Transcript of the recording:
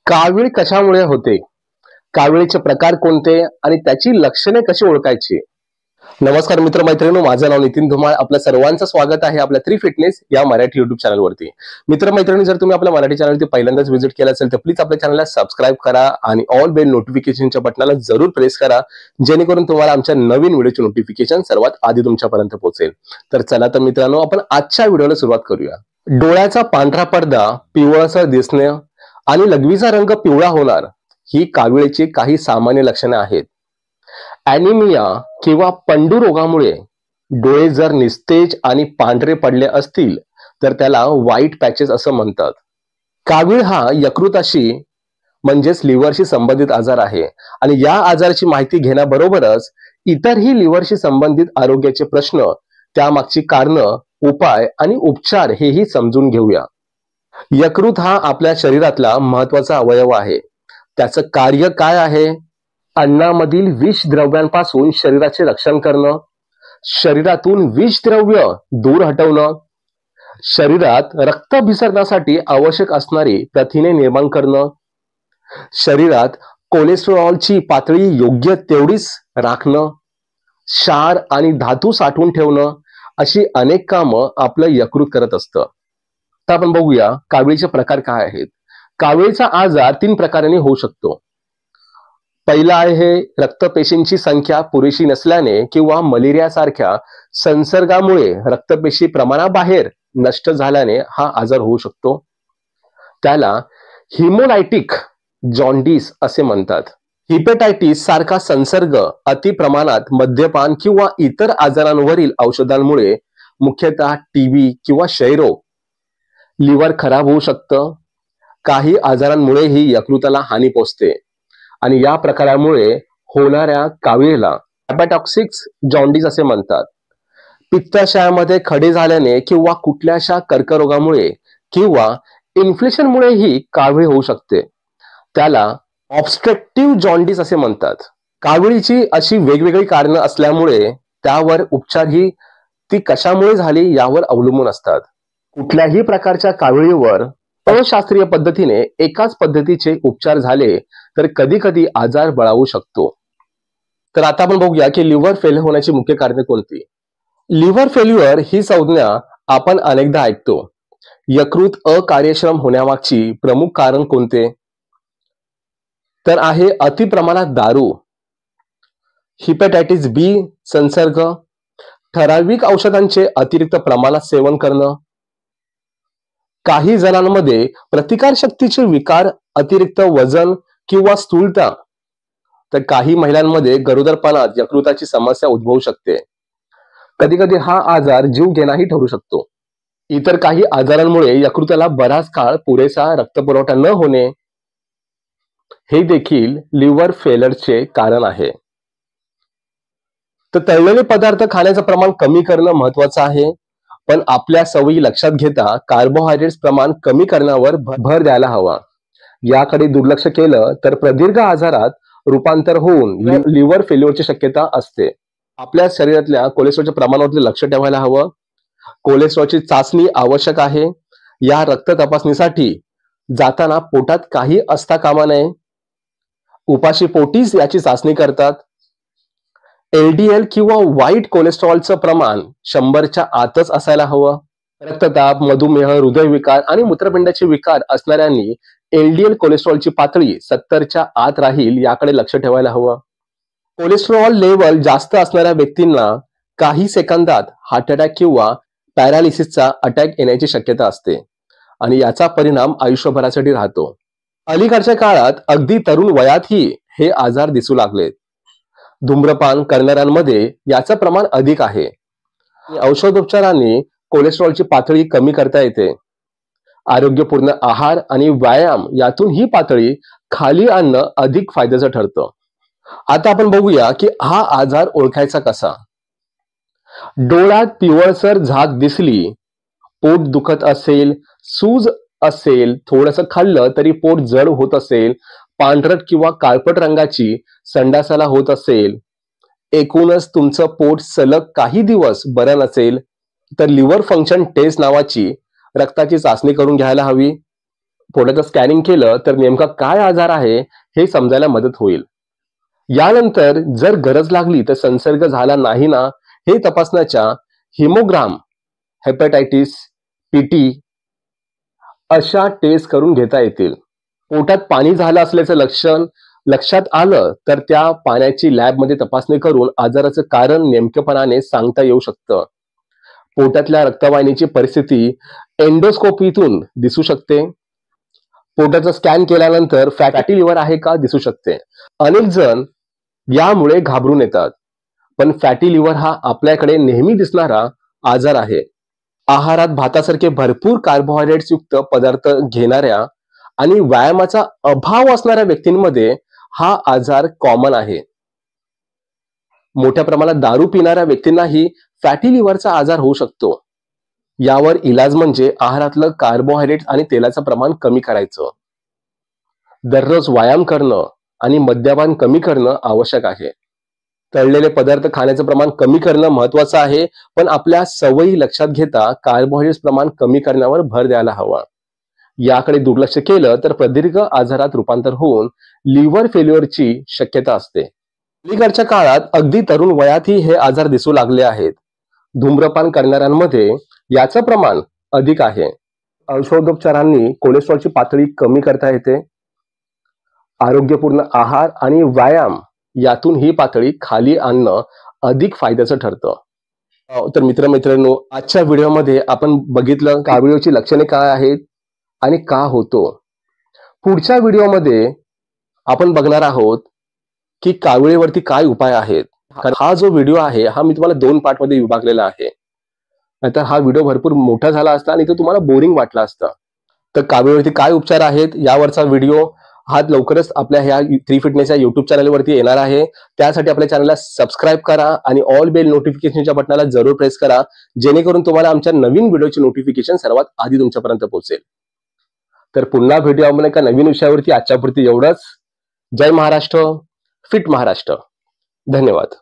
कावीळ कशामुळे होते? कावीळचे प्रकार कोणते आणि त्याची लक्षणे कशी ओळखायची? नमस्कार मित्र मैत्रिणींनो, माझं नाव नितीन धुमाळ. आपल्या सर्वांचं स्वागत आहे आपल्या 3 फिटनेस या मराठी युट्यूब चॅनलवरती. मित्र मैत्रिणी, जर तुम्ही आपल्या मराठी चॅनलवरती पहिल्यांदाच व्हिजिट केलं असेल तर प्लीज आपल्या चॅनलला सबस्क्राईब करा आणि ऑल बेल नोटिफिकेशनच्या बटनाला जरूर प्रेस करा, जेणेकरून तुम्हाला आमच्या नवीन व्हिडिओचे नोटिफिकेशन सर्वात आधी तुमच्यापर्यंत पोहोचेल. तर चला तर मित्रांनो, आपण आजच्या व्हिडिओला सुरुवात करूया. डोळ्याचा पांढरा पडदा, पिवळसर दिसणे आणि लघवीचा रंग पिवळा होणार ही कावीळीची काही सामान्य लक्षणे आहेत. ॲनिमिया किंवा पंडू रोगामुळे डोळे जर निस्तेज आणि पांढरे पडले असतील तर त्याला व्हाईट पॅचेस असं म्हणतात. कावीळ हा यकृताशी म्हणजेच लिव्हरशी संबंधित आजार आहे आणि या आजाराची माहिती घेण्याबरोबरच इतरही लिव्हरशी संबंधित आरोग्याचे प्रश्न, त्यामागची कारणं, उपाय आणि उपचार हेही समजून घेऊया. यकृत हा आपल्या शरीरातला महत्वाचा अवयव आहे. त्याचं कार्य काय आहे? अन्नामधील विष द्रव्यांपासून शरीराचे रक्षण करणं, शरीरातून विष द्रव्य दूर हटवणं, शरीरात रक्त भिसरण्यासाठी आवश्यक असणारी प्रथिने निर्माण करणं, शरीरात कोलेस्टेरॉलची पातळी योग्य तेवढीच राखणं, क्षार आणि धातू साठवून ठेवणं, अशी अनेक कामं आपलं यकृत करत असतं. आता आपण बघूया कावीळचे प्रकार काय आहेत. कावीळचा आजार 3 प्रकारांनी होऊ शकतो. पहिला आहे रक्तपेशींची संख्या पुरेशी नसल्याने किंवा मलेरिया सारख्या संसर्गामुळे रक्तपेशी प्रमाणाबाहेर नष्ट झाल्याने हा आजार होऊ शकतो. त्याला हिमोलायटिक जॉन्डिस असे म्हणतात. हिपेटायटिस सारखा संसर्ग अति प्रमाणात मद्यपान किंवा इतर आजारांवरील औषधांमुळे, मुख्यतः टीबी किंवा क्षयरोग, लिव्हर खराब होऊ शकतं. काही आजारांमुळेही यकृताला हानी पोचते आणि या प्रकारामुळे होणाऱ्या कावीळीला हेपॅटॉक्सिक जॉन्डिस असे म्हणतात. पित्ताशयामध्ये खडे झाल्याने किंवा कुठल्याशा कर्करोगामुळे किंवा इन्फ्लेशनमुळेही कावीळ होऊ शकते. त्याला ऑब्स्ट्रक्टिव्ह जॉन्डिस असे म्हणतात. कावीळीची अशी वेगवेगळी कारणं असल्यामुळे त्यावर उपचारही ती कशामुळे झाली यावर अवलंबून असतात. कुठल्याही प्रकारच्या कावीळीवर अशास्त्रीय पद्धतीने एकाच पद्धतीचे उपचार झाले तर कधी कधी आजार बळावू शकतो. तर आता आपण बघूया की लिव्हर फेल्युअर होण्याची मुख्य कारणे कोणती. लिव्हर फेल्युअर ही संज्ञा आपण अनेकदा ऐकतो. यकृत अकार्यक्षम होण्यामागची प्रमुख कारण कोणते? तर आहे अतिप्रमाणात दारू, हिपॅटायटिस बी संसर्ग, ठराविक औषधांचे अतिरिक्त प्रमाणात सेवन करणं, काही जणांमध्ये प्रतिकारशक्तीचे विकार, अतिरिक्त वजन किंवा स्थूलता, तर काही महिलांमध्ये गरोदरपणात यकृताची समस्या उद्भवू शकते. कधी कधी हा आजार जीव घेणाही ठरू शकतो. इतर काही आजारांमुळे यकृताला बराच काळ पुरेसा रक्तपुरवठा न होणे हे देखील लिव्हर फेल्युअरचे कारण आहे. तर तळलेले पदार्थ खाण्याचं प्रमाण कमी करणं महत्वाचं आहे, पण आपल्या सवयी लक्षात घेता कार्बोहायड्रेट्स प्रमाण कमी करण्यावर भर द्यायला हवा. याकडे दुर्लक्ष केलं तर प्रदीर्घ आजारात रूपांतर होऊन लिव्हर फेल्युअरची शक्यता असते. आपल्या शरीरातल्या कोलेस्ट्रॉलच्या प्रमाणावरती लक्ष ठेवायला हवं. कोलेस्ट्रॉलची चाचणी आवश्यक आहे. या रक्त तपासणीसाठी जाताना पोटात काही असता कामा नये. उपाशी पोटीच याची चाचणी करतात. LDL किंवा वाईट कोलेस्ट्रॉलचं प्रमाण 100च्या आतच असायला हवं. रक्तदाब, मधुमेह, हृदयविकार आणि मूत्रपिंडाचे विकार असणाऱ्यांनी LDL कोलेस्ट्रॉलची पातळी 70च्या आत राहील याकडे लक्ष ठेवायला हवं. कोलेस्ट्रॉल लेवल जास्त असणाऱ्या व्यक्तींना काही सेकंदात हार्ट अटॅक किंवा पॅरालिसिसचा अटॅक येण्याची शक्यता असते आणि याचा परिणाम आयुष्यभरासाठी राहतो. अलीकडच्या काळात अगदी तरुण वयातही हे आजार दिसू लागलेत. धूम्रपान करणाऱ्यांमध्ये याचं प्रमाण अधिक आहे. औषधोपचारांनी कोलेस्ट्रॉलची पातळी कमी करता येते. आरोग्यपूर्ण आहार आणि व्यायाम यातून ही पातळी खाली आणणं अधिक फायद्याचं ठरतं. आता आपण बघूया की हा आजार ओळखायचा कसा. डोळ्यात पिवळसर झाक दिसली, पोट दुखत असेल, सूज असेल, थोडंसं खाल्लं तरी पोट जड होत असेल, पांढरट किंवा काळपट रंगाची संडासाला होत असेल, एकूणच तुमचं पोट सलग काही दिवस बरं नसेल तर लिव्हर फंक्शन टेस्ट नावाची रक्ताची चाचणी करून घ्यायला हवी. पोटाचं स्कॅनिंग केलं तर नेमका काय आजार आहे हे समजायला मदत होईल. यानंतर जर गरज लागली तर संसर्ग झाला नाही ना हे तपासण्याच्या हिमोग्राम, हेपॅटायटिस, पीटी अशा टेस्ट करून घेता येतील. पोटात पाणी झालं असल्याचं लक्षण लक्षात आलं तर त्या पाण्याची लॅबमध्ये तपासणी करून आजाराचं कारण नेमकेपणाने सांगता येऊ शकतं. पोटातल्या रक्तवाहिनीची परिस्थिती एंडोस्कोपीतून दिसू शकते. पोटाचा स्कॅन केल्यानंतर फॅटी लिव्हर आहे का दिसू शकते. अनेक जण यामुळे घाबरून येतात, पण फॅटी लिव्हर हा आपल्याकडे नेहमी दिसणारा आजार आहे. आहारात भातासारखे भरपूर कार्बोहायड्रेट्स युक्त पदार्थ घेणाऱ्या आणि व्यायामाचा अभाव असणाऱ्या व्यक्तींमध्ये हा आजार कॉमन आहे. मोठ्या प्रमाणात दारू पिणाऱ्या व्यक्तींनाही फॅटी लिव्हरचा आजार होऊ शकतो. यावर इलाज म्हणजे आहारातलं कार्बोहायड्रेट आणि तेलाचं प्रमाण कमी करायचं. दररोज व्यायाम करणं आणि मद्यपान कमी करणं आवश्यक आहे. तळलेले पदार्थ खाण्याचं प्रमाण कमी करणं महत्वाचं आहे, पण आपल्या सवयी लक्षात घेता कार्बोहायड्रेट्स प्रमाण कमी करण्यावर भर द्यायला हवा. याकडे दुर्लक्ष केलं तर प्रदीर्घ आजारात रूपांतर होऊन लिव्हर फेल्युअरची शक्यता असते. अलीकडच्या काळात अगदी तरुण वयातही हे आजार दिसू लागले आहेत. धूम्रपान करणाऱ्यांमध्ये याचं प्रमाण अधिक आहे. औषधोपचारांनी कोलेस्ट्रॉलची पातळी कमी करता येते. आरोग्यपूर्ण आहार आणि व्यायाम यातून ही पातळी खाली आणणं अधिक फायद्याचं ठरतं. तर मित्रमैत्रिणींनो, आजच्या व्हिडिओमध्ये आपण बघितलं काविळीची लक्षणे काय आहेत आणि का होतो. पुढच्या व्हिडिओमध्ये आपण बघणार आहोत की काविळीवरती काय उपाय आहेत. हा जो व्हिडिओ आहे हा मी तुम्हाला 2 पार्टमध्ये विभागलेला आहे, नाहीतर हा व्हिडिओ भरपूर मोठा झाला असता आणि तो तुम्हाला बोरिंग वाटला असता. तर काविळीवरती काय उपचार आहेत यावरचा व्हिडिओ हा लवकरच आपल्या ह्या 3 फिटनेस या युट्यूब चॅनलवरती येणार आहे. त्यासाठी आपल्या चॅनलला सबस्क्राईब करा आणि ऑल बेल नोटिफिकेशनच्या बटनाला जरूर प्रेस करा, जेणेकरून तुम्हाला आमच्या नवीन व्हिडिओची नोटिफिकेशन सर्वात आधी तुमच्यापर्यंत पोहोचेल. तर पुन्हा भेटूया आपण एका नवीन विषयावरती. आजच्यापुरती एवढंच. जय महाराष्ट्र, फिट महाराष्ट्र. धन्यवाद.